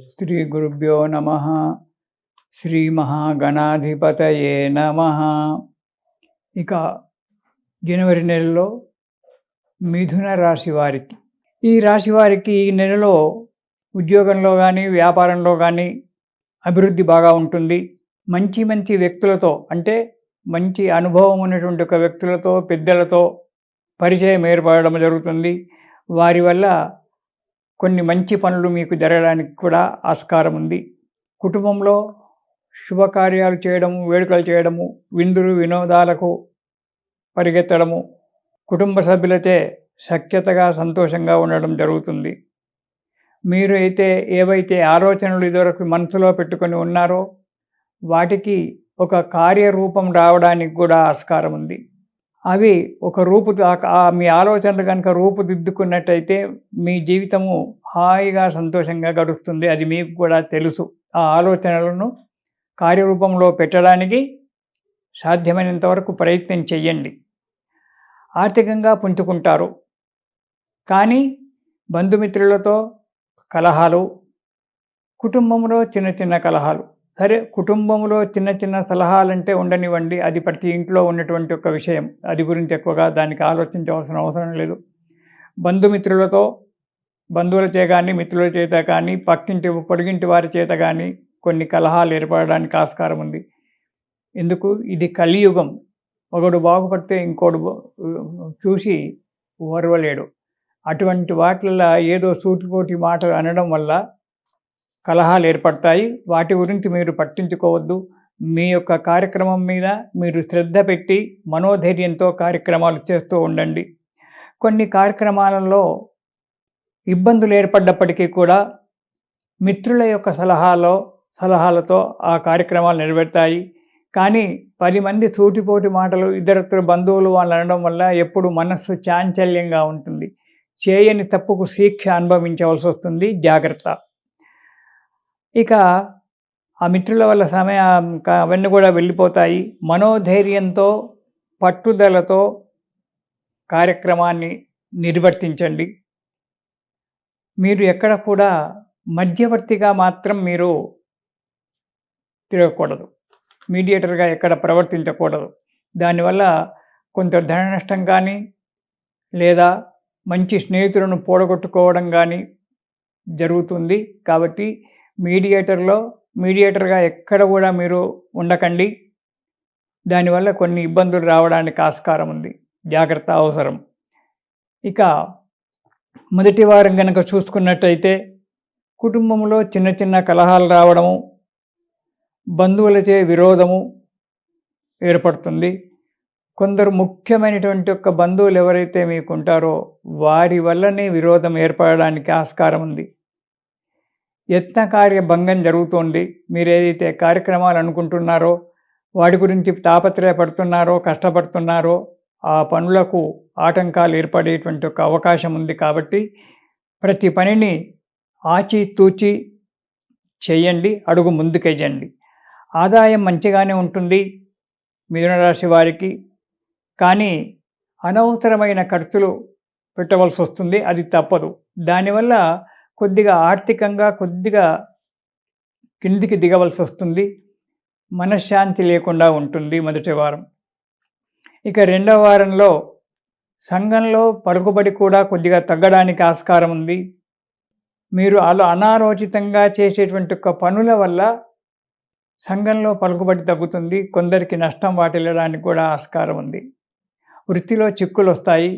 శ్రీ గురుభ్యో నమ. శ్రీ మహాగణాధిపతయే నమ. ఇక జనవరి నెలలో మిథున రాశి వారికి, ఈ రాశి వారికి ఈ నెలలో ఉద్యోగంలో కానీ వ్యాపారంలో కానీ అభివృద్ధి బాగా ఉంటుంది. మంచి మంచి వ్యక్తులతో, అంటే మంచి అనుభవం ఉన్నటువంటి ఒక వ్యక్తులతో, పెద్దలతో పరిచయం ఏర్పడడం జరుగుతుంది. వారి వల్ల కొన్ని మంచి పనులు మీకు జరగడానికి కూడా ఆస్కారం ఉంది. కుటుంబంలో శుభకార్యాలు చేయడము, వేడుకలు చేయడము, విందులు వినోదాలకు పరిగెత్తడము, కుటుంబ సభ్యులతో సఖ్యతగా సంతోషంగా ఉండడం జరుగుతుంది. మీరు అయితే ఏవైతే ఆలోచనలు ఇదివరకు మనసులో పెట్టుకొని ఉన్నారో వాటికి ఒక కార్యరూపం రావడానికి కూడా ఆస్కారం ఉంది. అవి ఒక మీ ఆలోచనలు కనుక రూపుదిద్దుకున్నట్టయితే మీ జీవితము హాయిగా సంతోషంగా గడుస్తుంది. అది మీకు కూడా తెలుసు. ఆ ఆలోచనలను కార్యరూపంలో పెట్టడానికి సాధ్యమైనంత వరకు ప్రయత్నం చెయ్యండి. ఆర్థికంగా పుంజుకుంటారు, కానీ బంధుమిత్రులతో కలహాలు, కుటుంబంలో చిన్న చిన్న కలహాలు. సరే, కుటుంబంలో చిన్న చిన్న సలహాలంటే ఉండనివ్వండి, అది ప్రతి ఇంట్లో ఉన్నటువంటి ఒక విషయం. అది గురించి ఎక్కువగా దానికి ఆలోచించవలసిన అవసరం లేదు. బంధుమిత్రులతో, బంధువుల చేత కానీ, మిత్రుల చేత కానీ, పక్కింటి పొడిగింటి వారి చేత కానీ కొన్ని కలహాలు ఏర్పడడానికి ఆస్కారం ఉంది. ఎందుకు? ఇది కలియుగం. ఒకడు బాగుపడితే ఇంకోడు చూసి ఓర్వలేడు. అటువంటి వాటిల్లో ఏదో సూటిపోటి మాటలు అనడం వల్ల కలహాలు ఏర్పడతాయి. వాటి గురించి మీరు పట్టించుకోవద్దు. మీ యొక్క కార్యక్రమం మీద మీరు శ్రద్ధ పెట్టి మనోధైర్యంతో కార్యక్రమాలు చేస్తూ ఉండండి. కొన్ని కార్యక్రమాలలో ఇబ్బందులు ఏర్పడ్డప్పటికీ కూడా మిత్రుల యొక్క సలహాలతో ఆ కార్యక్రమాలు నెరవేరుతాయి. కానీ 10 మంది సూటిపోటి మాటలు, ఇద్దరు బంధువులు వాళ్ళు అనడం వల్ల ఎప్పుడు మనస్సు చాంచల్యంగా ఉంటుంది. చేయని తప్పుకు శిక్ష అనుభవించవలసి వస్తుంది. జాగ్రత్త. ఇక ఆ మిత్రుల వల్ల అవన్నీ కూడా వెళ్ళిపోతాయి. మనోధైర్యంతో, పట్టుదలతో కార్యక్రమాన్ని నిర్వర్తించండి. మీరు ఎక్కడ కూడా మధ్యవర్తిగా మాత్రం మీరు తిరగకూడదు. మీడియేటర్గా ఎక్కడ ప్రవర్తించకూడదు. దానివల్ల కొంత ధన నష్టం కానీ, లేదా మంచి స్నేహితులను పోడగొట్టుకోవడం కానీ జరుగుతుంది. కాబట్టి మీడియేటర్గా ఎక్కడ కూడా మీరు ఉండకండి. దానివల్ల కొన్ని ఇబ్బందులు రావడానికి ఆస్కారం ఉంది. జాగ్రత్త అవసరం. ఇక మొదటి వారం కనుక చూసుకున్నట్టయితే కుటుంబంలో చిన్న చిన్న కలహాలు రావడము, బంధువులచే విరోధము ఏర్పడుతుంది. కొందరు ముఖ్యమైనటువంటి ఒక బంధువులు ఎవరైతే మీకు ఉంటారో వారి వల్లనే విరోధం ఏర్పడడానికి ఆస్కారం ఉంది. యత్నకార్య భంగం జరుగుతోంది. మీరు ఏదైతే కార్యక్రమాలు అనుకుంటున్నారో, వాటి గురించి తాపత్రయపడుతున్నారో, కష్టపడుతున్నారో, ఆ పనులకు ఆటంకాలు ఏర్పడేటువంటి ఒక అవకాశం ఉంది. కాబట్టి ప్రతి పనిని ఆచితూచి చేయండి, అడుగు ముందుకెయ్యండి. ఆదాయం మంచిగానే ఉంటుంది మిథున రాశి వారికి, కానీ అనవసరమైన ఖర్చులు పెట్టవలసి వస్తుంది. అది తప్పదు. దానివల్ల కొద్దిగా ఆర్థికంగా కిందికి దిగవలసి వస్తుంది. మనశ్శాంతి లేకుండా ఉంటుంది మొదటి వారం. ఇక రెండవ వారంలో సంఘంలో పలుకుబడి కూడా కొద్దిగా తగ్గడానికి ఆస్కారం ఉంది. మీరు అనాలోచితంగా చేసేటువంటి ఒక పనుల వల్ల సంఘంలో పలుకుబడి తగ్గుతుంది. కొందరికి నష్టం వాటిల్లడానికి కూడా ఆస్కారం ఉంది. వృత్తిలో చిక్కులు వస్తాయి.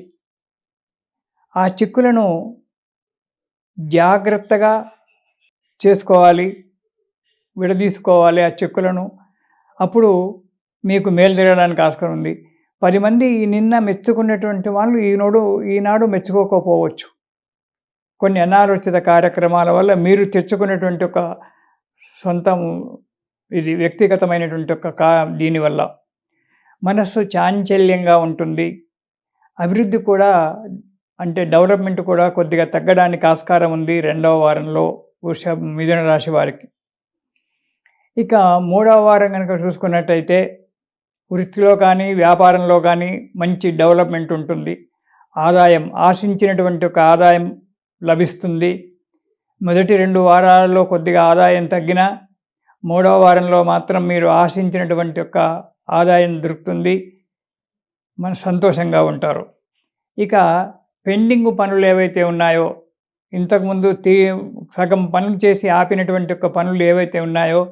ఆ చిక్కులను జాగ్రత్తగా చేసుకోవాలి, విడదీసుకోవాలి ఆ చిక్కులను. అప్పుడు మీకు మేలు జరగడానికి ఆస్కారం ఉంది. 10 మంది నిన్న మెచ్చుకున్నటువంటి వాళ్ళు ఈనాడు మెచ్చుకోకపోవచ్చు. కొన్ని అనాలోచిత కార్యక్రమాల వల్ల మీరు తెచ్చుకున్నటువంటి ఒక సొంతం ఇది వ్యక్తిగతమైనటువంటి ఒక దీనివల్ల మనస్సు చాంచల్యంగా ఉంటుంది. అభివృద్ధి కూడా, అంటే డెవలప్మెంట్ కూడా కొద్దిగా తగ్గడానికి ఆస్కారం ఉంది రెండవ వారంలో మిథున రాశి వారికి. ఇక మూడవ వారం కనుక చూసుకున్నట్టయితే వృత్తిలో కానీ వ్యాపారంలో కానీ మంచి డెవలప్మెంట్ ఉంటుంది. ఆదాయం, ఆశించినటువంటి ఒక ఆదాయం లభిస్తుంది. మొదటి 2 వారాలలో కొద్దిగా ఆదాయం తగ్గినా 3వ వారంలో మాత్రం మీరు ఆశించినటువంటి యొక్క ఆదాయం దొరుకుతుంది. సంతోషంగా ఉంటారు. ఇక పెండింగ్ పనులు ఏవైతే ఉన్నాయో, ఇంతకుముందు సగం పనులు చేసి ఆపినటువంటి యొక్క పనులు ఏవైతే ఉన్నాయో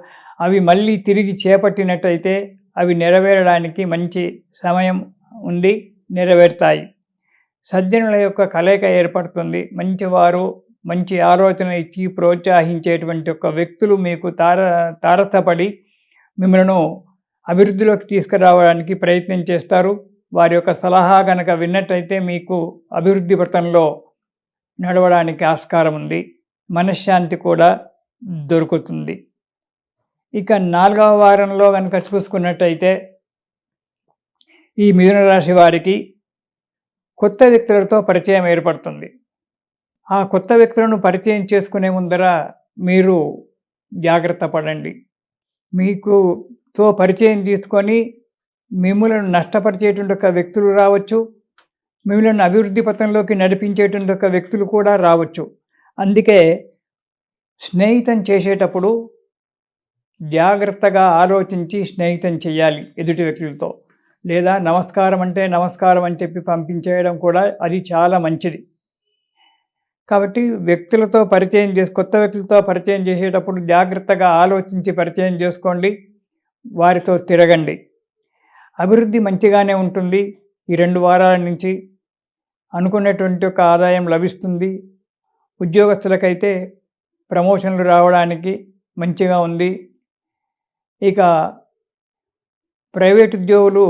అవి మళ్ళీ తిరిగి చేపట్టినట్టయితే అవి నెరవేరడానికి మంచి సమయం ఉంది, నెరవేరుతాయి. సజ్జనుల యొక్క కలయిక ఏర్పడుతుంది. మంచివారు మంచి ఆలోచన ఇచ్చి ప్రోత్సహించేటువంటి యొక్క వ్యక్తులు మీకు తారసపడి మిమ్మల్ని అభివృద్ధిలోకి తీసుకురావడానికి ప్రయత్నం చేస్తారు. వారి యొక్క సలహా కనుక విన్నట్టయితే మీకు అభివృద్ధి పథంలో నడవడానికి ఆస్కారం ఉంది. మనశ్శాంతి కూడా దొరుకుతుంది. ఇక 4వ వారంలో కనుక చూసుకున్నట్టయితే ఈ మిథున రాశి వారికి కొత్త వ్యక్తులతో పరిచయం ఏర్పడుతుంది. ఆ కొత్త వ్యక్తులను పరిచయం చేసుకునే ముందర మీరు జాగ్రత్త పడండి. మీకుతో పరిచయం తీసుకొని మిమ్మల్ని నష్టపరిచేటువంటి ఒక వ్యక్తులు రావచ్చు, మిమ్మల్ని అభివృద్ధి పథంలోకి నడిపించేటువంటి ఒక వ్యక్తులు కూడా రావచ్చు. అందుకే స్నేహితం చేసేటప్పుడు జాగ్రత్తగా ఆలోచించి స్నేహితం చేయాలి ఎదుటి వ్యక్తులతో. లేదా నమస్కారం అంటే నమస్కారం అని చెప్పి పంపించేయడం కూడా అది చాలా మంచిది. కాబట్టి కొత్త వ్యక్తులతో పరిచయం చేసేటప్పుడు జాగ్రత్తగా ఆలోచించి పరిచయం చేసుకోండి, వారితో తిరగండి. అభివృద్ధి మంచిగానే ఉంటుంది. ఈ 2 వారాల నుంచి అనుకున్నటువంటి ఒక ఆదాయం లభిస్తుంది. ఉద్యోగస్తులకైతే ప్రమోషన్లు రావడానికి మంచిగా ఉంది. ఇక ప్రైవేట్ ఉద్యోగులు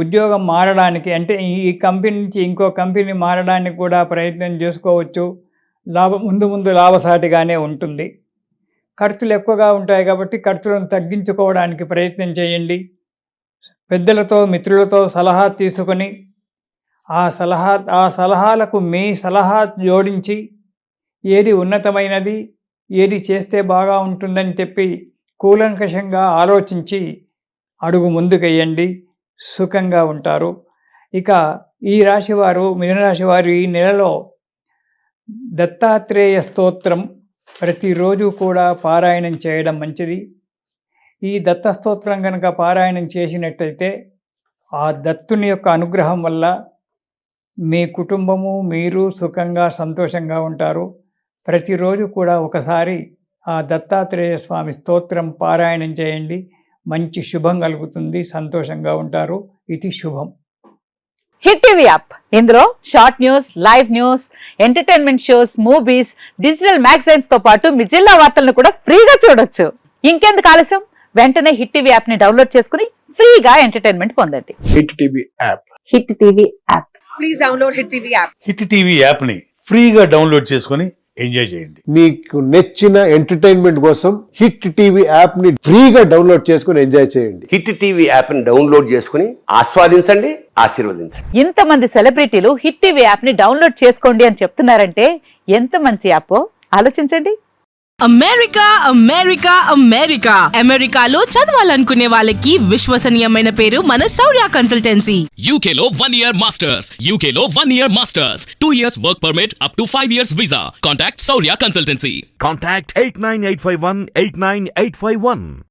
ఉద్యోగం మారడానికి, అంటే ఈ కంపెనీ నుంచి ఇంకో కంపెనీ మారడానికి కూడా ప్రయత్నం చేసుకోవచ్చు. ముందు లాభసాటిగానే ఉంటుంది. ఖర్చులు ఎక్కువగా ఉంటాయి కాబట్టి ఖర్చులను తగ్గించుకోవడానికి ప్రయత్నం చేయండి. పెద్దలతో మిత్రులతో సలహా తీసుకొని ఆ సలహాలకు మీ సలహా జోడించి ఏది ఉన్నతమైనది, ఏది చేస్తే బాగా ఉంటుందని చెప్పి కూలంకషంగా ఆలోచించి అడుగు ముందుకెయ్యండి. సుఖంగా ఉంటారు. ఇక ఈ రాశివారు, మిథున రాశివారు ఈ నెలలో దత్తాత్రేయ స్తోత్రం ప్రతిరోజు కూడా పారాయణం చేయడం మంచిది. ఈ దత్త స్తోత్రం కనుక పారాయణం చేసినట్టయితే ఆ దత్తుని యొక్క అనుగ్రహం వల్ల మీ కుటుంబము, మీరు సుఖంగా సంతోషంగా ఉంటారు. ప్రతిరోజు కూడా ఒకసారి ఆ దత్తాత్రేయ స్వామి స్తోత్రం పారాయణం చేయండి. మంచి శుభం కలుగుతుంది, సంతోషంగా ఉంటారు. ఇది శుభం. హిట్ టీవీ యాప్, ఇందులో short news, live news, entertainment shows, movies, digital magazines తో పాటు మీ జిల్లా వార్తలను కూడా ఫ్రీగా చూడొచ్చు. ఇంకెందుకు ఆలస్యం, వెంటనే హిట్ టీవీ యాప్ ని డౌన్లోడ్ చేసుకుని ఫ్రీగా ఎంటర్టైన్మెంట్ పొందండి. Hit TV app. Hit TV app. Please download hit TV app. Hit TV app ని ఫ్రీగా డౌన్లోడ్ చేసుకుని ఎంజాయ్ చేయండి. మీకు నచ్చిన ఎంటర్టైన్మెంట్ కోసం హిట్ టీవీ యాప్ ని ఫ్రీగా డౌన్లోడ్ చేసుకుని ఎంజాయ్ చేయండి. హిట్ టీవీ యాప్ ని డౌన్లోడ్ చేసుకుని ఆస్వాదించండి, ఆశీర్వదించండి. ఇంతమంది సెలబ్రిటీలు హిట్ టీవీ యాప్ ని డౌన్లోడ్ చేసుకోండి అని చెప్తున్నారంటే ఎంత మంచి యాప్ ఆలోచించండి. అమెరికా అమెరికాలో చదవాలనుకునే వాళ్ళకి విశ్వసనీయమైన పేరు మన శౌర్య కన్సల్టెన్సీ. UK లో 1 year masters. 2 years work permit up to 5 years visa. Contact Saurya Consultancy. Contact 89851 89851.